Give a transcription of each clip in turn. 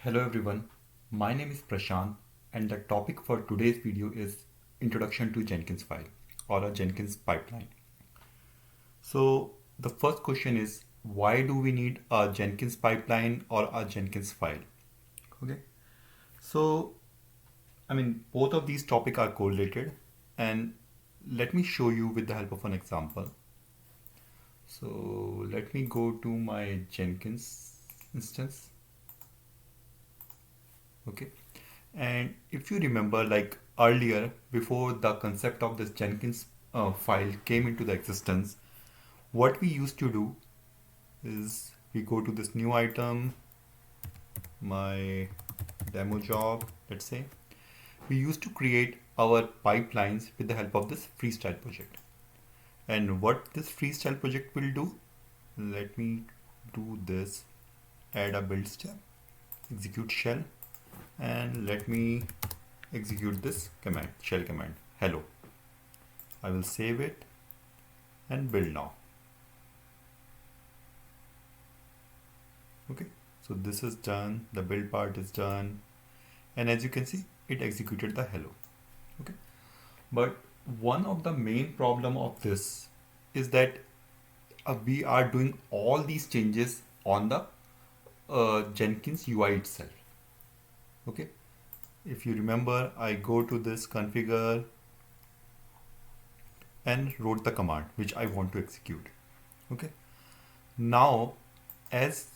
Hello everyone, my name is Prashant and the topic for today's video is Introduction to Jenkins file or a Jenkins pipeline. So the first question is, why do we need a Jenkins pipeline or a Jenkins file? Okay, so both of these topics are correlated, and let me show you with the help of an example. So let me go to my Jenkins instance. Okay, and if you remember, like earlier, before the concept of this Jenkins file came into the existence, what we used to do is we go to this new item, my demo job, let's say. We used to create our pipelines with the help of this freestyle project. And what this freestyle project will do, let me do this, add a build step, execute shell, and let me execute this command, shell command, hello. I will save it and build now. Okay, so this is done, the build part is done, and as you can see, it executed the hello. Okay, but one of the main problem of this is that we are doing all these changes on the Jenkins UI itself. Okay, if you remember, I go to this configure and wrote the command which I want to execute. Okay, now as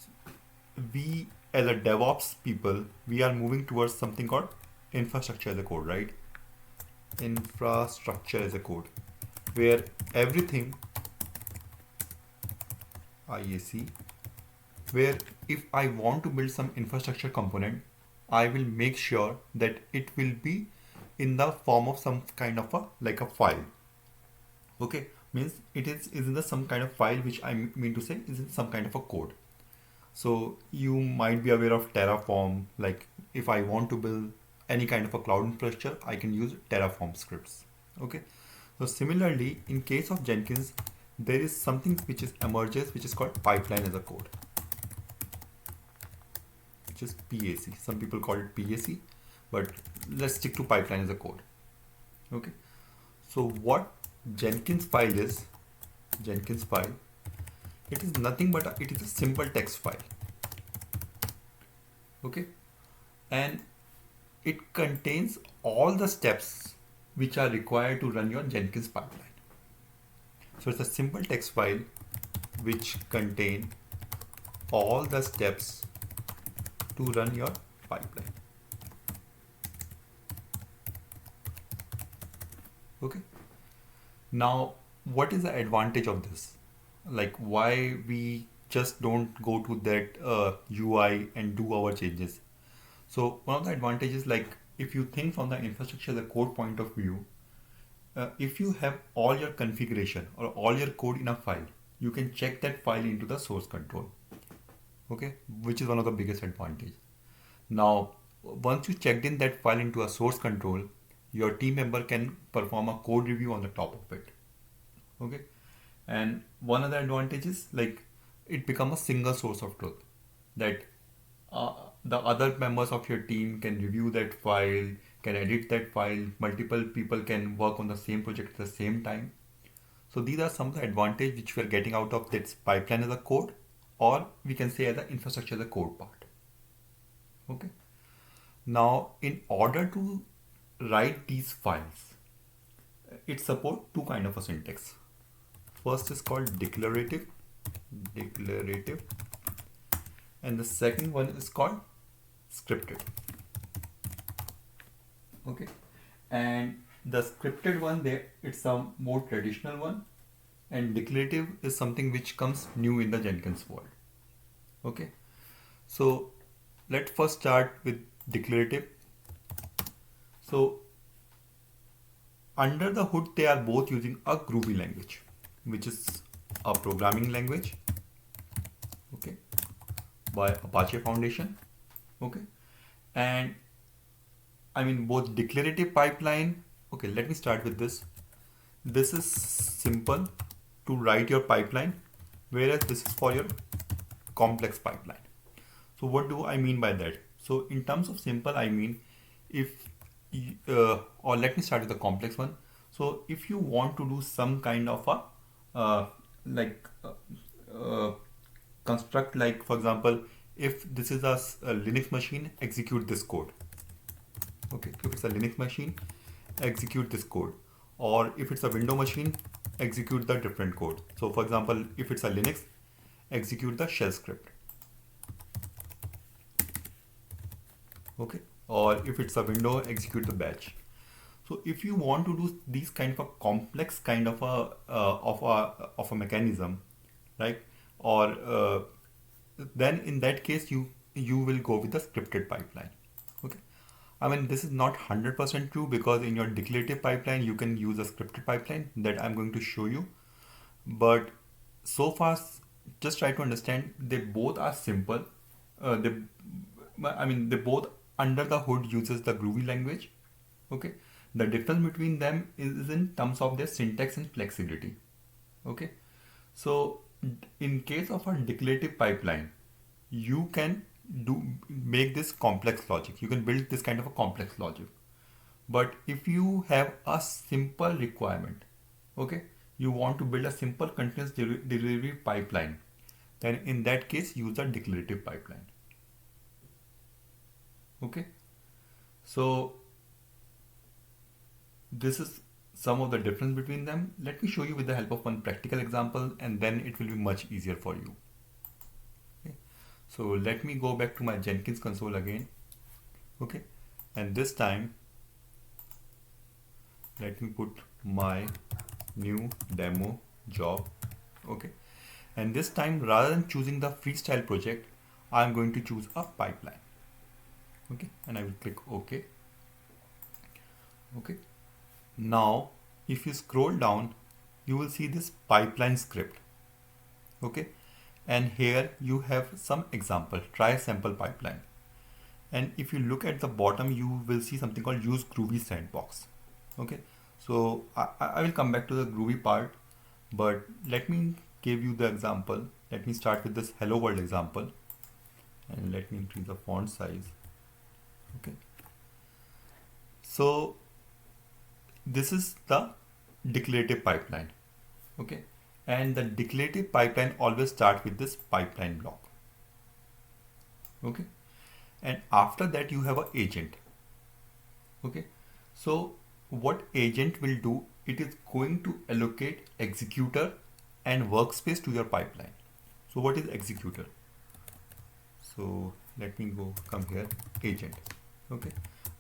we as a DevOps people, we are moving towards something called infrastructure as a code, right? Infrastructure as a code, where everything IAC, where if I want to build some infrastructure component, I will make sure that it will be in the form of some kind of a file. Okay, means it is in the some kind of file, which I mean to say is in some kind of a code. So you might be aware of Terraform. Like if I want to build any kind of a cloud infrastructure, I can use Terraform scripts. Okay, so similarly, in case of Jenkins, there is something which is emerges, which is called pipeline as a code, which is PAC. Some people call it PAC, but let's stick to pipeline as a code. Okay, so what Jenkins file is, Jenkins file, it is nothing but it is a simple text file. Okay, and it contains all the steps which are required to run your Jenkins pipeline. So it's a simple text file which contain all the steps to run your pipeline. Okay, now what is the advantage of this? Like why we just don't go to that UI and do our changes? So one of the advantages, like if you think from the infrastructure as a code point of view, if you have all your configuration or all your code in a file, you can check that file into the source control. Okay, which is one of the biggest advantage. Now, once you checked in that file into a source control, your team member can perform a code review on the top of it. Okay, and one other advantage is like it becomes a single source of truth, that the other members of your team can review that file, can edit that file, multiple people can work on the same project at the same time. So these are some of the advantage which we are getting out of this pipeline as a code, or we can say as an infrastructure as a code part. Okay, now in order to write these files, it supports two kind of a syntax. First is called declarative, and the second one is called scripted. Okay, and the scripted one, there it's a more traditional one, and declarative is something which comes new in the Jenkins world. Okay, so let's first start with declarative. So under the hood, they are both using a Groovy language, which is a programming language, okay, by Apache Foundation. Okay, and both declarative pipeline. Okay, let me start with this. This is simple to write your pipeline, whereas this is for your complex pipeline. So what do I mean by that? So in terms of simple, I mean, if or let me start with the complex one. So if you want to do some kind of a like construct, like for example, if this is a Linux machine, execute this code. Okay, if it's a Linux machine, execute this code. Or if it's a window machine, execute the different code. So for example, if it's a Linux, execute the shell script. Okay, or if it's a window, execute the batch. So if you want to do these kind of a complex kind of a mechanism, right? Or then in that case you will go with the scripted pipeline. Okay, I mean this is not 100% true, because in your declarative pipeline you can use a scripted pipeline that I'm going to show you. But so far, just try to understand, they both are simple. They both under the hood uses the Groovy language. Okay, the difference between them is in terms of their syntax and flexibility. Okay, so in case of a declarative pipeline, you can make this complex logic. You can build this kind of a complex logic. But if you have a simple requirement, okay, you want to build a simple continuous delivery pipeline, then in that case use a declarative pipeline. Okay, so this is some of the difference between them. Let me show you with the help of one practical example, and then it will be much easier for you. Okay, so let me go back to my Jenkins console again. Okay, and this time let me put my new demo job. Okay, and this time, rather than choosing the freestyle project, I'm going to choose a pipeline. Okay, and I will click OK. Okay, now if you scroll down, you will see this pipeline script. Okay, and here you have some example, try sample pipeline. And if you look at the bottom, you will see something called use Groovy sandbox. Okay, so I will come back to the Groovy part, but let me give you the example. Let me start with this hello world example, and let me increase the font size. Okay, so this is the declarative pipeline. Okay, and the declarative pipeline always starts with this pipeline block. Okay, and after that you have an agent. Okay, so what agent will do, it is going to allocate executor and workspace to your pipeline. So what is executor? So let me come here, agent. Okay,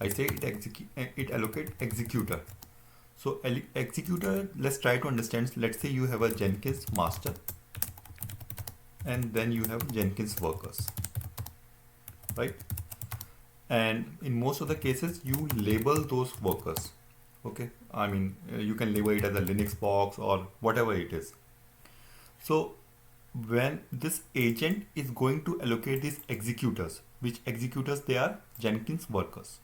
I say it allocate executor. So executor, let's try to understand. Let's say you have a Jenkins master, and then you have Jenkins workers, right? And in most of the cases you label those workers. Okay, I mean you can label it as a Linux box or whatever it is. So when this agent is going to allocate these executors, which executors they are? Jenkins workers.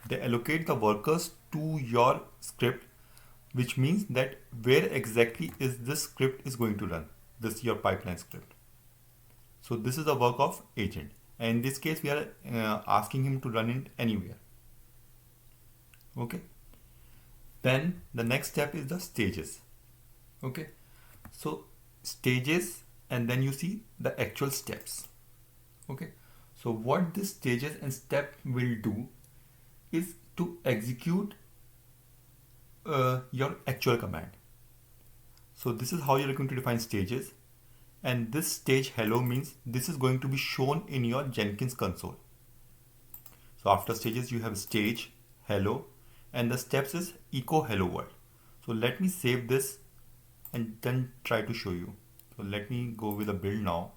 They allocate the workers to your script, which means that where exactly is this script is going to run, this your pipeline script. So this is the work of agent, and in this case we are asking him to run it anywhere. Okay, then the next step is the stages. Okay, so stages, and then you see the actual steps. Okay, so what these stages and step will do is to execute your actual command. So this is how you're going to define stages, and this stage hello means this is going to be shown in your Jenkins console. So after stages you have stage, hello, and the steps is echo hello world. So let me save this and then try to show you. So let me go with a build now.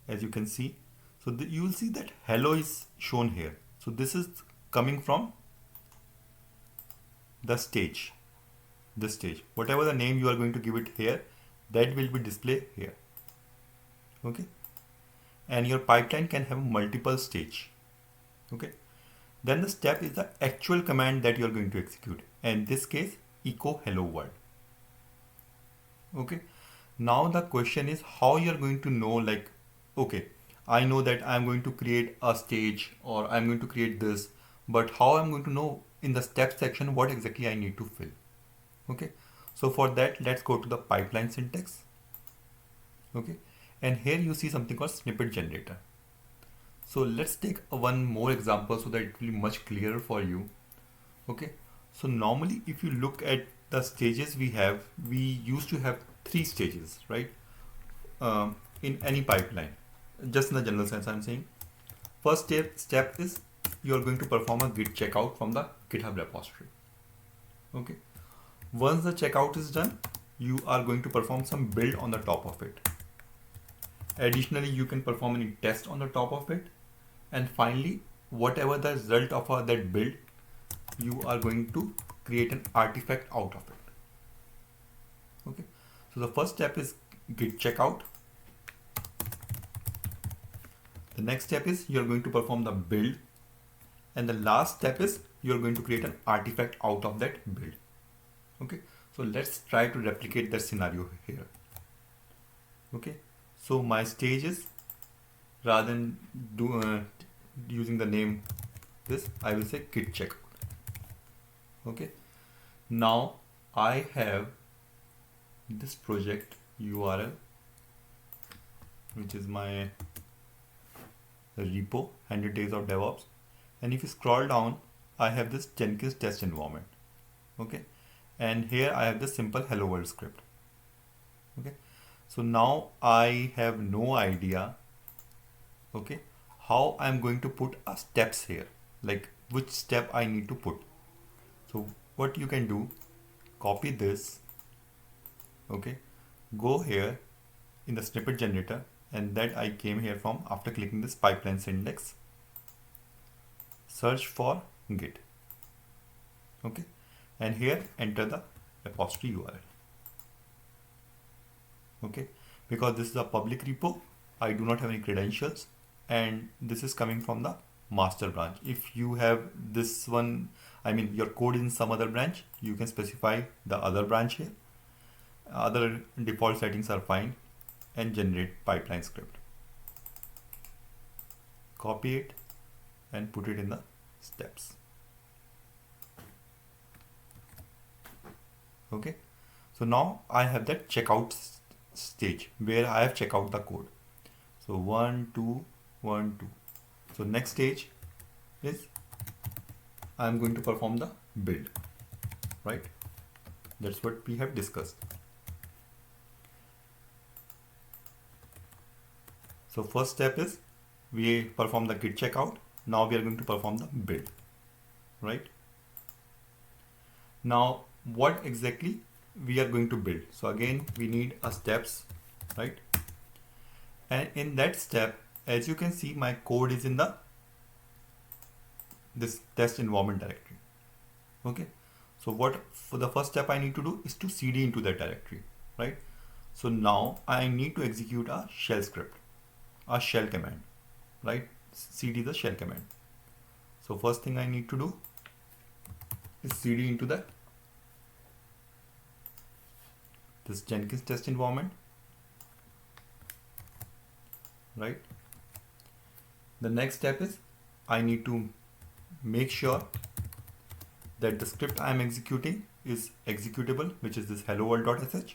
As you can see, so you will see that hello is shown here. So this is coming from the stage, this stage. Whatever the name you are going to give it here, that will be displayed here. Okay, and your pipeline can have multiple stage. Okay, then the step is the actual command that you are going to execute, and in this case echo hello world. Okay, now the question is how you are going to know, like okay, I know that I'm going to create a stage or I'm going to create this, but how I'm going to know in the step section what exactly I need to fill? Okay, so for that, let's go to the pipeline syntax. Okay, and here you see something called snippet generator. So let's take one more example so that it will be much clearer for you. Okay, so normally if you look at the stages we used to have three stages, right? In any pipeline, just in the general sense I'm saying. First step is you are going to perform a git checkout from the GitHub repository. Okay, once the checkout is done, you are going to perform some build on the top of it. Additionally, you can perform any test on the top of it, and finally, whatever the result of that build, you are going to create an artifact out of it. Okay, so the first step is git checkout. The next step is you're going to perform the build, and the last step is you're going to create an artifact out of that build. Okay, so let's try to replicate that scenario here. Okay, so my stage is, rather than using the name this, I will say git checkout. Okay, now I have this project URL, which is my repo 100 days of DevOps, and if you scroll down, I have this Jenkins test environment. Okay, and here I have the simple hello world script. Okay, so now I have no idea, okay, how I'm going to put a steps here, like which step I need to put. So what you can do, copy this, okay, go here in the snippet generator, and that I came here from after clicking this pipeline syntax, search for git. Okay, and here enter the repository URL. Okay, because this is a public repo, I do not have any credentials, and this is coming from the master branch. If you have this one, I mean your code in some other branch, you can specify the other branch here. Other default settings are fine, and generate pipeline script. Copy it and put it in the steps. Okay, so now I have that checkout stage where I have checked out the code. So 1 2 1 2. So next stage is I'm going to perform the build, right? That's what we have discussed. So first step is we perform the git checkout. Now we are going to perform the build, right? Now what exactly we are going to build? So again, we need a steps, right? And in that step, as you can see, my code is in this test environment directory. Okay, so what for the first step I need to do is to cd into that directory, right? So now I need to execute a shell script, a shell command, right? Cd the shell command. So first thing I need to do is cd into this Jenkins test environment, right? The next step is I need to make sure that the script I am executing is executable, which is this hello world.sh,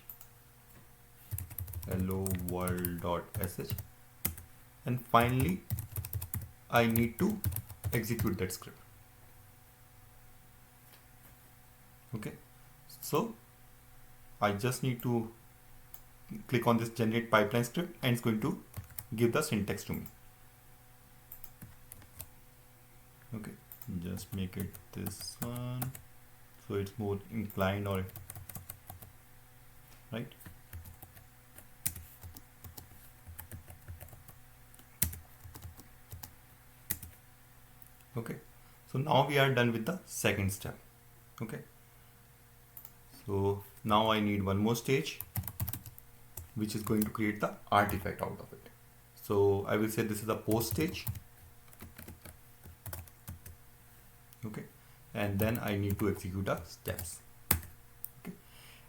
hello world.sh, and finally I need to execute that script. Okay, so I just need to click on this generate pipeline script, and it's going to give the syntax to me. Okay, just make it this one so it's more inclined, or right. Okay, so now we are done with the second step. Okay, so now I need one more stage, which is going to create the artifact out of it. So I will say this is the post stage. Okay, and then I need to execute the steps. Okay,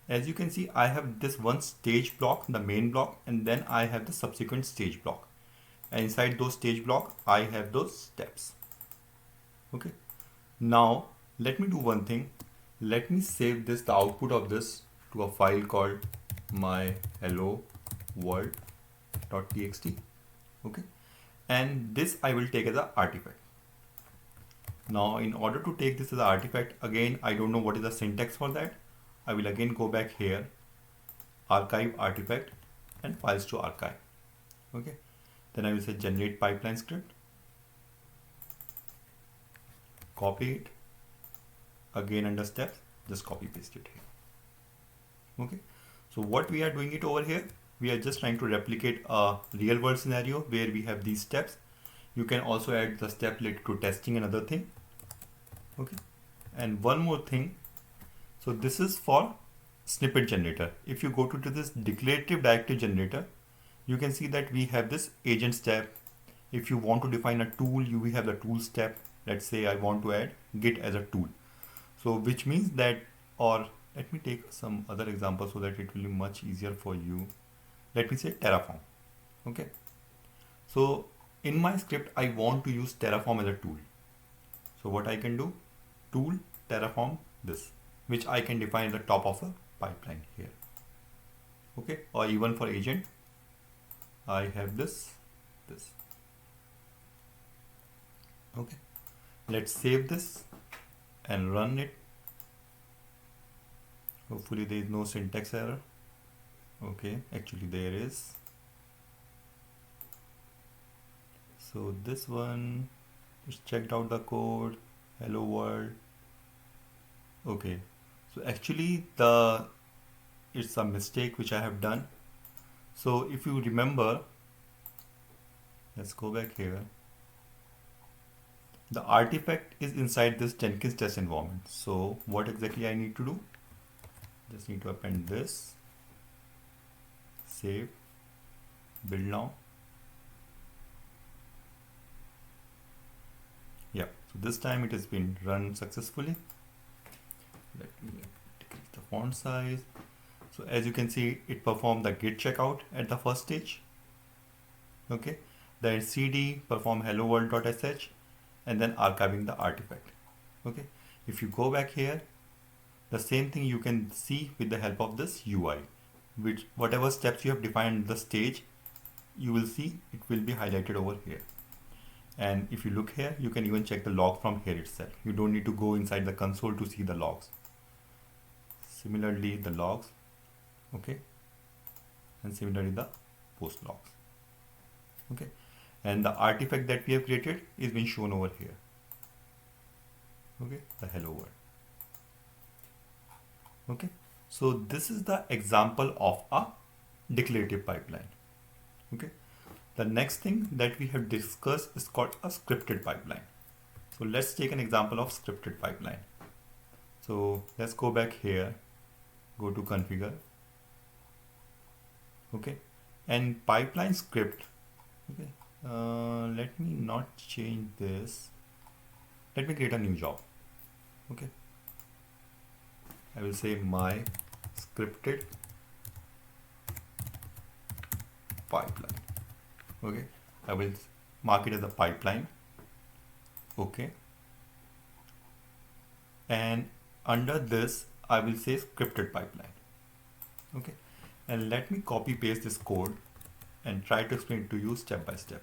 as you can see, I have this one stage block, the main block, and then I have the subsequent stage block. and inside those stage block I have those steps. Okay, now let me do one thing. Let me save this, the output of this, to a file called my hello world.txt. Okay, and this I will take as an artifact. Now in order to take this as an artifact, again I don't know what is the syntax for that. I will again go back here, archive artifact and files to archive. Okay, then I will say generate pipeline script, copy it, again under steps, just copy paste it here. Okay, so what we are doing it over here, we are just trying to replicate a real world scenario where we have these steps. You can also add the step related to testing and other thing. Okay, and one more thing, so this is for snippet generator. If you go to this declarative directive generator, you can see that we have this agent step. If you want to define a tool, you will have the tool step. Let's say I want to add Git as a tool. So which means that, or let me take some other example so that it will be much easier for you. Let me say Terraform. Okay, so in my script I want to use Terraform as a tool. So what I can do, tool Terraform this, which I can define at the top of a pipeline here. Okay, or even for agent I have this. Okay, let's save this and run it. Hopefully there is no syntax error. Okay, actually there is. So this one, just checked out the code, hello world. Okay, so actually it's a mistake which I have done. So if you remember, let's go back here. The artifact is inside this Jenkins test environment. So what exactly I need to do? Just need to append this, save, build now. Yeah, so this time it has been run successfully. Let me decrease the font size. So as you can see, it performed the git checkout at the first stage. Okay, then cd perform hello world.sh and then archiving the artifact. Okay, if you go back here, the same thing you can see with the help of this UI, which whatever steps you have defined in the stage, you will see it will be highlighted over here. And if you look here, you can even check the log from here itself. You don't need to go inside the console to see the logs. Similarly, the logs, okay, and similarly the post logs. Okay, and the artifact that we have created is being shown over here. Okay, the hello world. Okay, so this is the example of a declarative pipeline. Okay, the next thing that we have discussed is called a scripted pipeline. So let's take an example of scripted pipeline. So let's go back here, go to configure. Okay, and pipeline script. Okay, let me not change this. Let me create a new job. Okay, I will say my scripted pipeline. Okay, I will mark it as a pipeline. Okay, and under this I will say scripted pipeline. Okay, and let me copy paste this code and try to explain it to you step by step.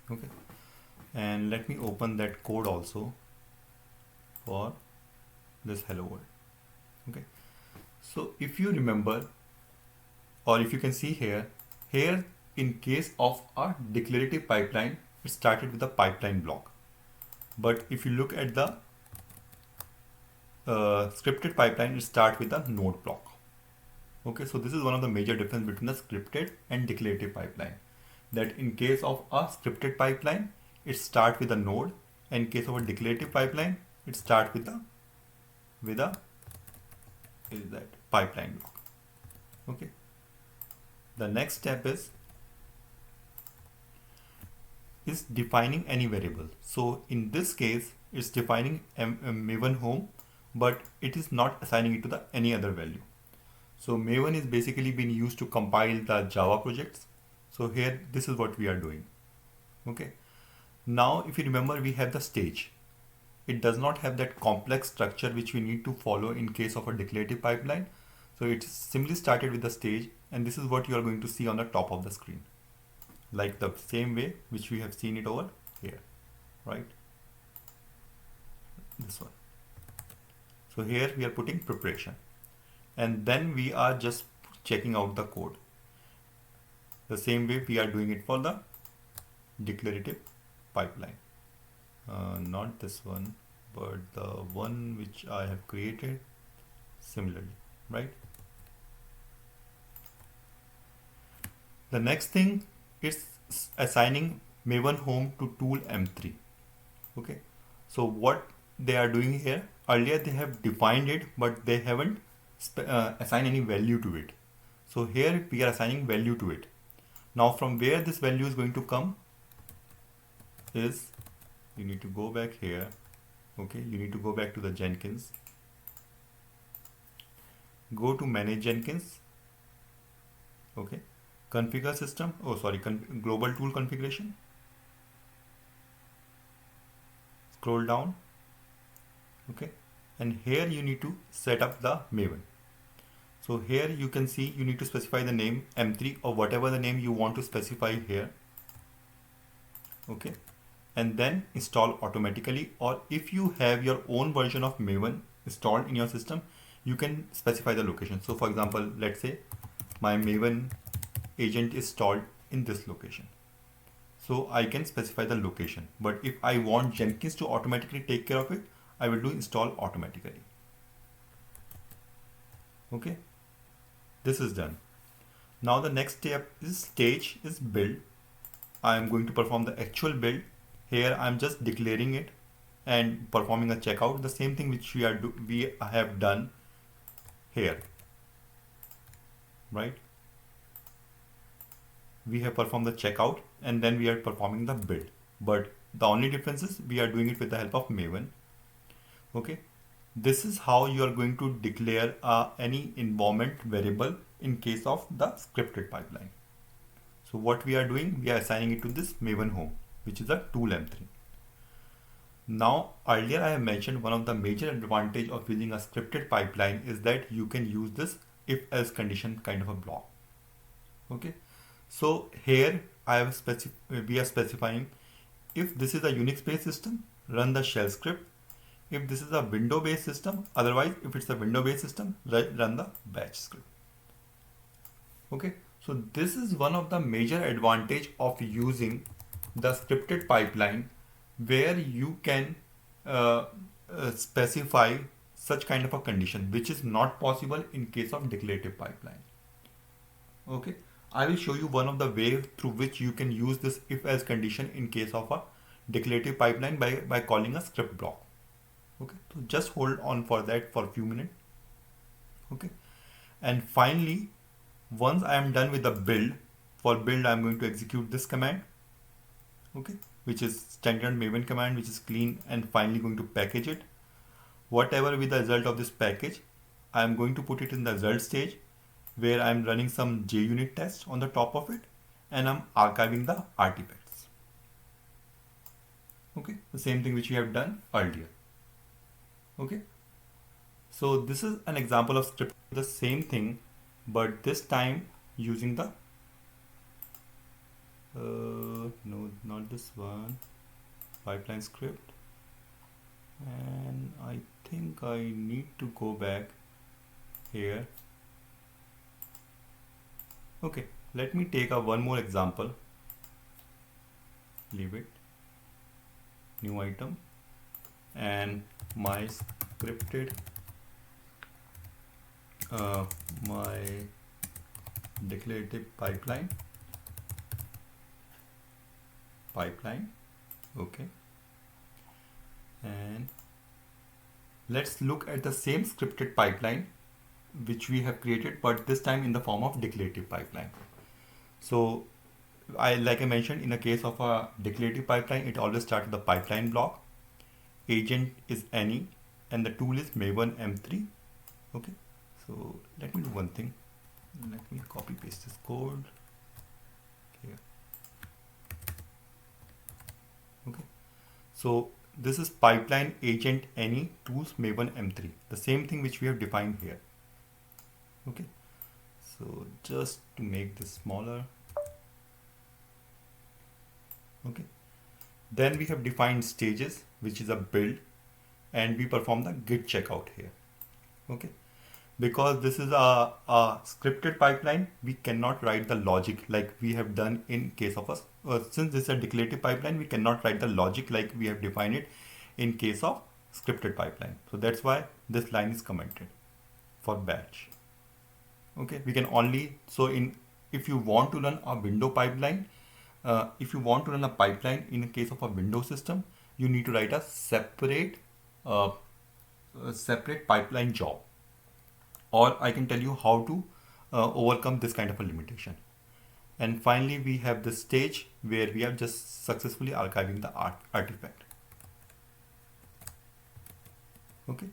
Okay, and let me open that code also for this hello world. Okay, so if you remember, or if you can see here in case of a declarative pipeline, it started with a pipeline block. But if you look at the scripted pipeline, it starts with a node block. Okay, so this is one of the major difference between the scripted and declarative pipeline. That in case of a scripted pipeline, it starts with a node, and in case of a declarative pipeline, it starts with a pipeline block. Okay, the next step is defining any variable. So in this case, it's defining Maven home, but it is not assigning it to any other value. So Maven is basically been used to compile the Java projects. So here, this is what we are doing. Okay. Now, if you remember, we have the stage. It does not have that complex structure which we need to follow in case of a declarative pipeline. So it simply started with the stage, and this is what you are going to see on the top of the screen, like the same way which we have seen it over here, right? This one. So here we are putting preparation, and then we are just checking out the code. The same way we are doing it for the declarative pipeline. Not this one, but the one which I have created similarly, right? The next thing is assigning Maven home to tool M3. Okay, so what they are doing here, earlier they have defined it, but they haven't assigned any value to it. So here we are assigning value to it. Now from where this value is going to come is, you need to go back here. Okay, you need to go back to the Jenkins. Go to manage Jenkins. Okay, configure system. Oh, sorry, global tool configuration. Scroll down. Okay, and here you need to set up the Maven. So here you can see you need to specify the name M3 or whatever the name you want to specify here. Okay, and then install automatically, or if you have your own version of Maven installed in your system, you can specify the location. So for example, let's say my Maven agent is installed in this location. So I can specify the location, but if I want Jenkins to automatically take care of it, I will do install automatically. Okay, this is done. Now the next step is stage is build. I am going to perform the actual build. Here I am just declaring it and performing a checkout. The same thing which we have done here, right? We have performed the checkout and then we are performing the build. But the only difference is we are doing it with the help of Maven. Okay, this is how you are going to declare any environment variable in case of the scripted pipeline. So what we are doing, we are assigning it to this Maven home, which is a tool M3. Now, earlier I have mentioned one of the major advantage of using a scripted pipeline is that you can use this if-else condition kind of a block. Okay, so here we are specifying if this is a Unix-based system, run the shell script. If this is a window-based system, otherwise if it's a window-based system, run the batch script. Okay, so this is one of the major advantage of using the scripted pipeline, where you can specify such kind of a condition, which is not possible in case of declarative pipeline. Okay, I will show you one of the ways through which you can use this if-else condition in case of a declarative pipeline by calling a script block. Okay, so just hold on for that for a few minutes. Okay, and finally, once I am done with the build, for build I am going to execute this command. Okay, which is standard Maven command, which is clean, and finally going to package it. Whatever be the result of this package, I am going to put it in the result stage, where I am running some JUnit tests on the top of it, and I'm archiving the artifacts. Okay, the same thing which we have done earlier. Okay, so this is an example of script, the same thing, but this time using the no, not this one, pipeline script, and I think I need to go back here. Okay, let me take one more example. Leave it, new item, and my scripted my declarative pipeline. Okay, and let's look at the same scripted pipeline which we have created, but this time in the form of declarative pipeline. So like I mentioned, in the case of a declarative pipeline, it always starts with the pipeline block. Agent is any, and the tool is Maven M3. Okay, So let me do one thing. Let me copy paste this code here. Okay. So this is pipeline agent any tools Maven M3, the same thing which we have defined here. Okay. So just to make this smaller. Okay. Then we have defined stages, which is a build, and we perform the git checkout here. Okay. Because this is a scripted pipeline, we cannot write the logic like we have done in case of us. Since this is a declarative pipeline, we cannot write the logic like we have defined it in case of scripted pipeline. So that's why this line is commented for batch. Okay, we can only, so in, if you want to run a window pipeline, if you want to run a pipeline in a case of a Windows system, you need to write a separate pipeline job. Or I can tell you how to overcome this kind of a limitation. And finally, we have this stage where we are just successfully archiving the artifact. Okay,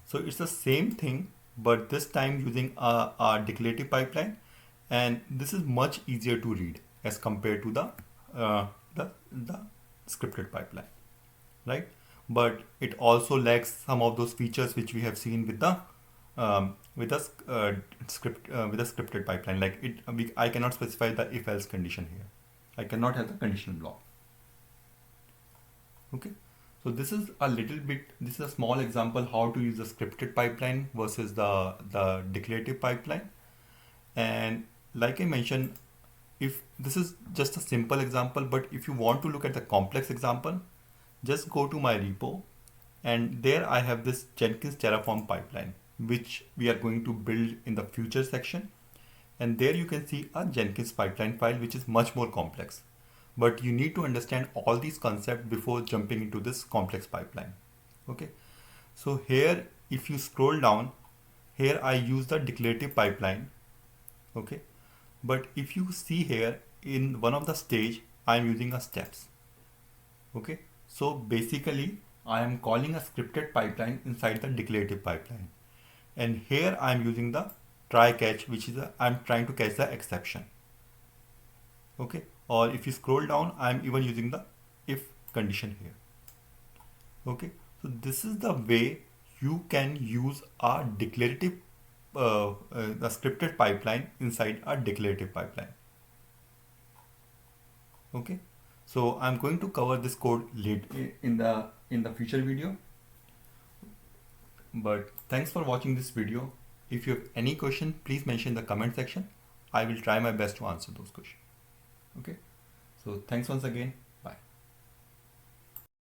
so it's the same thing, but this time using a declarative pipeline, and this is much easier to read as compared to the scripted pipeline, right? But it also lacks some of those features which we have seen with the scripted pipeline. Like I cannot specify the if-else condition here. I cannot have the conditional block. Okay, so this is a little bit. This is a small example how to use the scripted pipeline versus the declarative pipeline. And like I mentioned, if this is just a simple example, but if you want to look at the complex example, just go to my repo, and there I have this Jenkins Terraform pipeline, which we are going to build in the future section. And there you can see a Jenkins pipeline file, which is much more complex. But you need to understand all these concepts before jumping into this complex pipeline. Okay. So here, if you scroll down, here I use the declarative pipeline. Okay. But if you see here in one of the stage, I am using a steps. Okay. So basically, I am calling a scripted pipeline inside the declarative pipeline. And here I am using the try catch, which is I'm trying to catch the exception. Okay. Or if you scroll down, I am even using the if condition here. Okay. So this is the way you can use a declarative, the scripted pipeline inside a declarative pipeline. Okay. So I'm going to cover this code later in the future video. But thanks for watching this video. If you have any question, please mention in the comment section. I will try my best to answer those questions. Okay. So thanks once again.